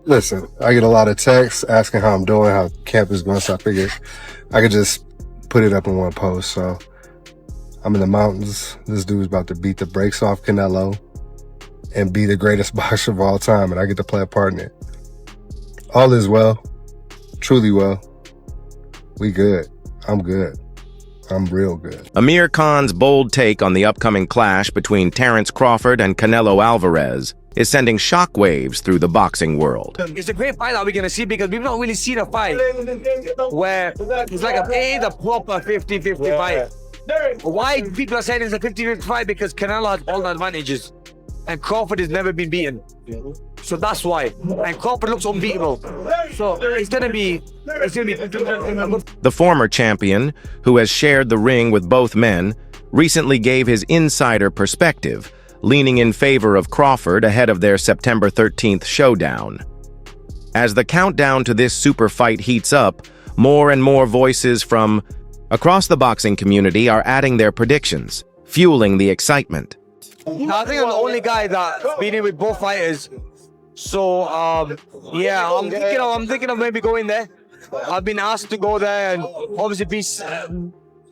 Listen, I get a lot of texts asking how I'm doing, how camp is going, so I figured I could just put it up in one post. So I'm in the mountains. This dude's about to beat the brakes off Canelo and be the greatest boxer of all time, and I get to play a part in it. All is well, truly well. We good. I'm good. I'm real good. Amir Khan's bold take on the upcoming clash between Terence Crawford and Canelo Alvarez is sending shockwaves through the boxing world. It's a great fight that we're going to see because we've not really seen a fight where it's like a proper 50-50 fight. Why people are saying it's a 50-50 fight? Because Canelo has all the advantages and Crawford has never been beaten. So that's why. And Crawford looks unbeatable. So it's gonna be The former champion, who has shared the ring with both men, recently gave his insider perspective, leaning in favor of Crawford ahead of their September 13th showdown. As the countdown to this super fight heats up, more and more voices from across the boxing community are adding their predictions, fueling the excitement. I think I'm the only guy that's been in with both fighters. So yeah, I'm thinking of maybe going there. I've been asked to go there and obviously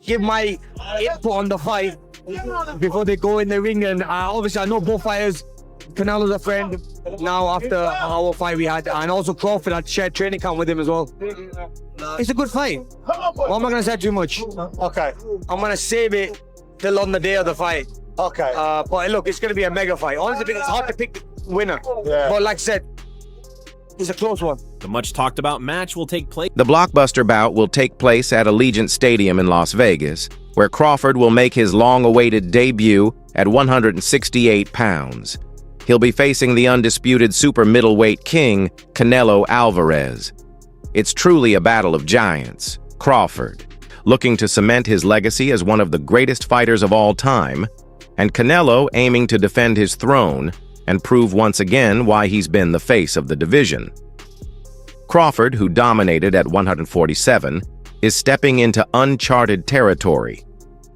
give my input on the fight before they go in the ring. And obviously I know both fighters. Canelo's a friend now after our fight we had, and also Crawford had shared training camp with him as well. It's a good fight. Well, I'm not gonna say too much. Okay. I'm gonna save it till on the day of the fight. Okay. But look, it's gonna be a mega fight. Honestly, it's hard to pick the winner. Yeah. But like I said, it's a close one. The much talked about match will take place. The blockbuster bout will take place at Allegiant Stadium in Las Vegas, where Crawford will make his long-awaited debut at 168 pounds. He'll be facing the undisputed super middleweight king, Canelo Alvarez. It's truly a battle of giants. Crawford, looking to cement his legacy as one of the greatest fighters of all time, and Canelo aiming to defend his throne and prove once again why he's been the face of the division. Crawford, who dominated at 147, is stepping into uncharted territory,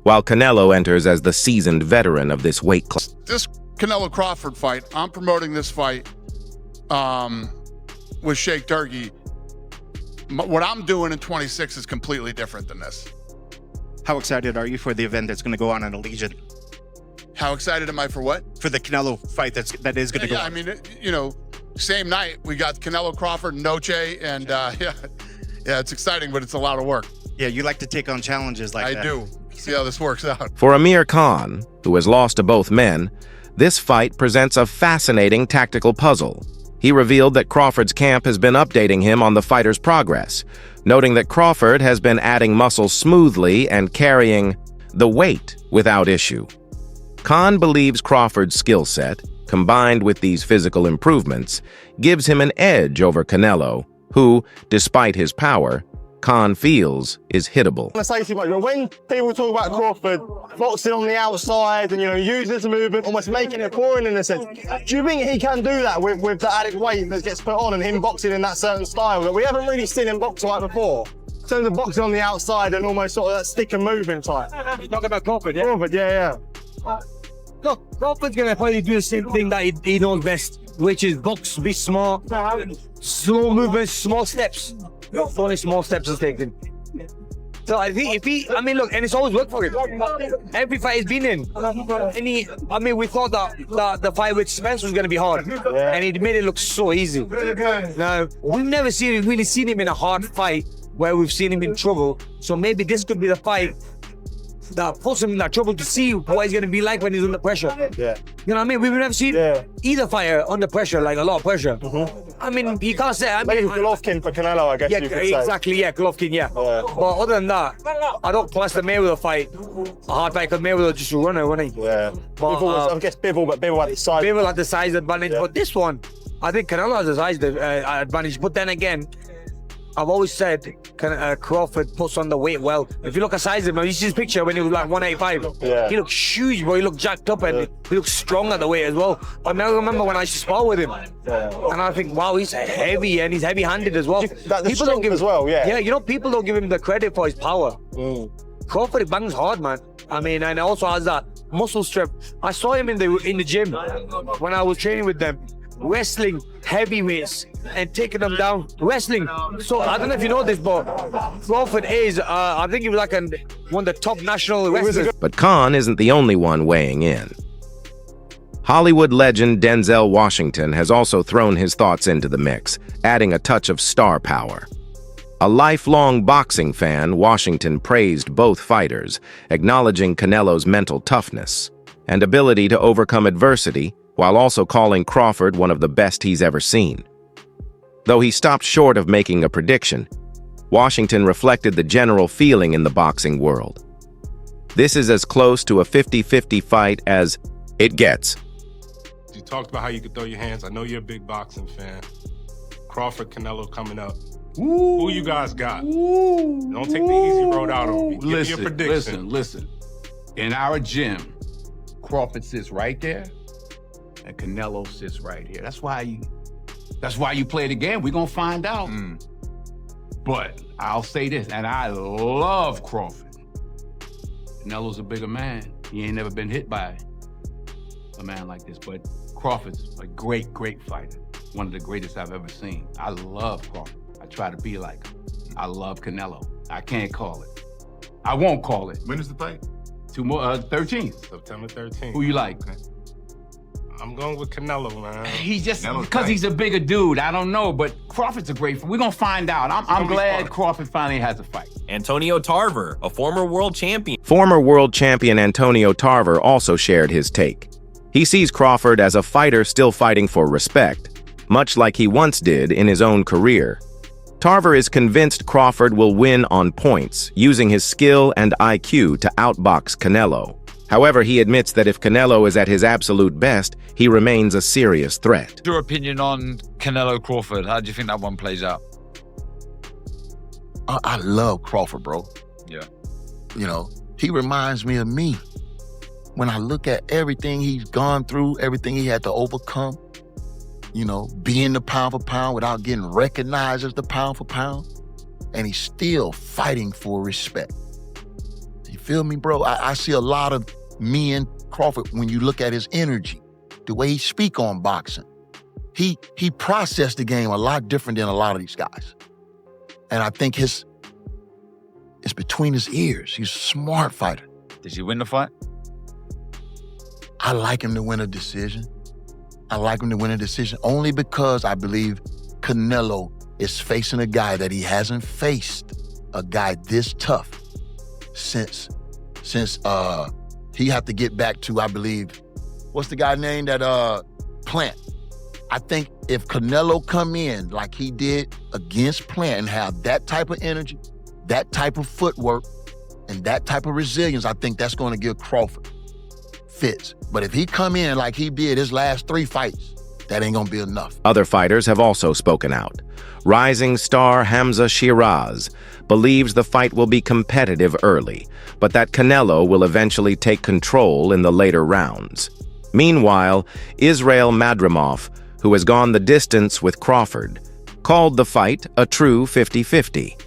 while Canelo enters as the seasoned veteran of this weight class. This Canelo Crawford fight, I'm promoting this fight with Sheikh Turkey. What I'm doing in 26 is completely different than this. How excited are you for the event that's going to go on at Allegiant? How excited am I for what? For the Canelo fight that is going to go on. I mean, you know, same night we got Canelo Crawford, Noche, and yeah, it's exciting, but it's a lot of work. Yeah, you like to take on challenges like that. I do. See how this works out. For Amir Khan, who has lost to both men, this fight presents a fascinating tactical puzzle. He revealed that Crawford's camp has been updating him on the fighter's progress, noting that Crawford has been adding muscle smoothly and carrying the weight without issue. Khan believes Crawford's skill set, combined with these physical improvements, gives him an edge over Canelo, who, despite his power, Khan feels is hittable. I say too much, but when people talk about Crawford boxing on the outside and, you know, using his movement, almost making it boring in a sense, do you think he can do that with the added weight that gets put on and him boxing in that certain style that we haven't really seen him box like before? In terms of boxing on the outside and almost sort of that stick and moving type. You're talking about Crawford, yeah? Crawford, yeah. Look, Crawford's gonna probably do the same thing that he knows best, which is box, be smart, slow movements, small steps. Only small steps is taken. So I think I mean, look, and it's always worked for him. Every fight he's been in. And we thought that the fight with Spence was gonna be hard, and he made it look so easy. Now, we've never really seen him in a hard fight where we've seen him in trouble. So maybe this could be the fight that puts him in that trouble to see what he's gonna be like when he's under pressure. Yeah. You know what I mean? We've never seen either fighter under pressure, like a lot of pressure. I mean, you can't say. Maybe Golovkin for Canelo, I guess you could say. Exactly, yeah, Golovkin, yeah. But other than that, I don't class the Mayweather fight a hard fight because Mayweather just a runner, wasn't he? Yeah. But, I guess Bivol had the size. Bivol had the size advantage, but this one, I think Canelo has the size advantage. But then again, I've always said Crawford puts on the weight well. If you look at size of him, you see his picture when he was like 185. Yeah. He looked huge, bro. He looked jacked up and he looked strong at the weight as well. But now I remember when I used to spar with him. And I think, wow, he's heavy and he's heavy-handed as well. People don't give as well, yeah. Yeah, you know, people don't give him the credit for his power. Crawford bangs hard, man. I mean, and also has that muscle strength. I saw him in the gym when I was training with them. Wrestling heavyweights and taking them down wrestling. So I don't know if you know this, but Crawford is, I think he was like one of the top national wrestlers. But Khan isn't the only one weighing in. Hollywood legend Denzel Washington has also thrown his thoughts into the mix, adding a touch of star power. A lifelong boxing fan, Washington praised both fighters, acknowledging Canelo's mental toughness and ability to overcome adversity, while also calling Crawford one of the best he's ever seen. Though he stopped short of making a prediction, Washington reflected the general feeling in the boxing world. This is as close to a 50-50 fight as it gets. You talked about how you could throw your hands. I know you're a big boxing fan. Crawford, Canelo coming up. Who you guys got? Don't take the easy road out on me. Give me your prediction. Listen. In our gym, Crawford sits right there, and Canelo sits right here. That's why you play the game. We're gonna find out. But I'll say this, and I love Crawford. Canelo's a bigger man. He ain't never been hit by a man like this, but Crawford's a great, great fighter. One of the greatest I've ever seen. I love Crawford. I try to be like him. I love Canelo. I can't call it. I won't call it. When is the fight? 13th. September 13th. Who you like? Okay. I'm going with Canelo, man. He's just, because he's a bigger dude, I don't know, but Crawford's a great fight. We're gonna find out. I'm glad Crawford finally has a fight. Antonio Tarver, a former world champion. Former world champion Antonio Tarver also shared his take. He sees Crawford as a fighter still fighting for respect, much like he once did in his own career. Tarver is convinced Crawford will win on points, using his skill and IQ to outbox Canelo. However, he admits that if Canelo is at his absolute best, he remains a serious threat. Your opinion on Canelo Crawford? How do you think that one plays out? I love Crawford, bro. Yeah. You know, he reminds me of me. When I look at everything he's gone through, everything he had to overcome, you know, being the pound for pound without getting recognized as the pound for pound, and he's still fighting for respect. You feel me, bro? I see a lot of me and Crawford when you look at his energy, the way he speak on boxing. He processed the game a lot different than a lot of these guys. And I think it's between his ears. He's a smart fighter. Did he win the fight? I like him to win a decision. I like him to win a decision only because I believe Canelo is facing a guy that he hasn't faced, a guy this tough since he had to get back to, I believe, what's the guy named that Plant? I think if Canelo come in like he did against Plant and have that type of energy, that type of footwork, and that type of resilience, I think that's going to give Crawford fits. But if he come in like he did his last 3 fights, that ain't gonna be enough. Other fighters have also spoken out. Rising star Hamza Shiraz believes the fight will be competitive early, but that Canelo will eventually take control in the later rounds. Meanwhile, Israel Madrimov, who has gone the distance with Crawford, called the fight a true 50-50.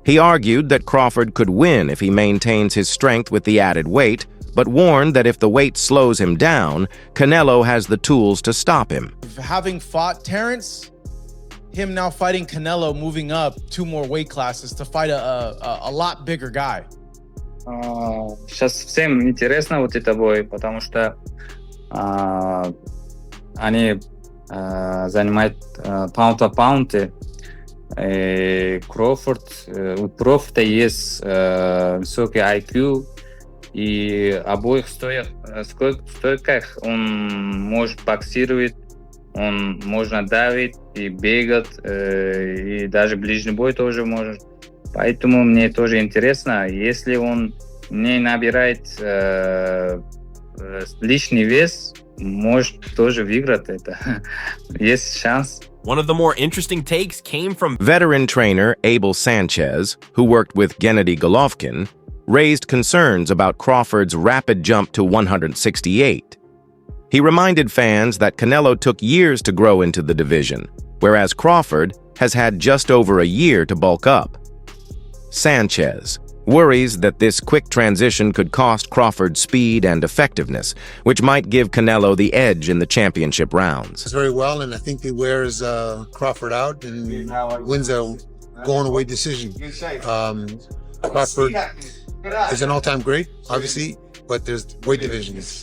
He argued that Crawford could win if he maintains his strength with the added weight, but warned that if the weight slows him down, Canelo has the tools to stop him. Having fought Terence, him now fighting Canelo, moving up 2 more weight classes to fight a lot bigger guy. Сейчас всем интересно вот это бой, потому что они занимают паунд-то-паунды. У Крофорда есть высокий IQ, и обоих стойках он может боксировать, он можно давить и бегать, и даже ближний бой тоже может. Поэтому мне тоже интересно, если он не набирает лишний вес, может тоже выиграть это. Есть шанс. One of the more interesting takes came from veteran trainer Abel Sanchez, who worked with Gennady Golovkin, raised concerns about Crawford's rapid jump to 168. He reminded fans that Canelo took years to grow into the division, whereas Crawford has had just over a year to bulk up. Sanchez, worries that this quick transition could cost Crawford speed and effectiveness, which might give Canelo the edge in the championship rounds. Very well, and I think he wears Crawford out and wins a going-away decision. Crawford is an all-time great, obviously, but there's weight divisions.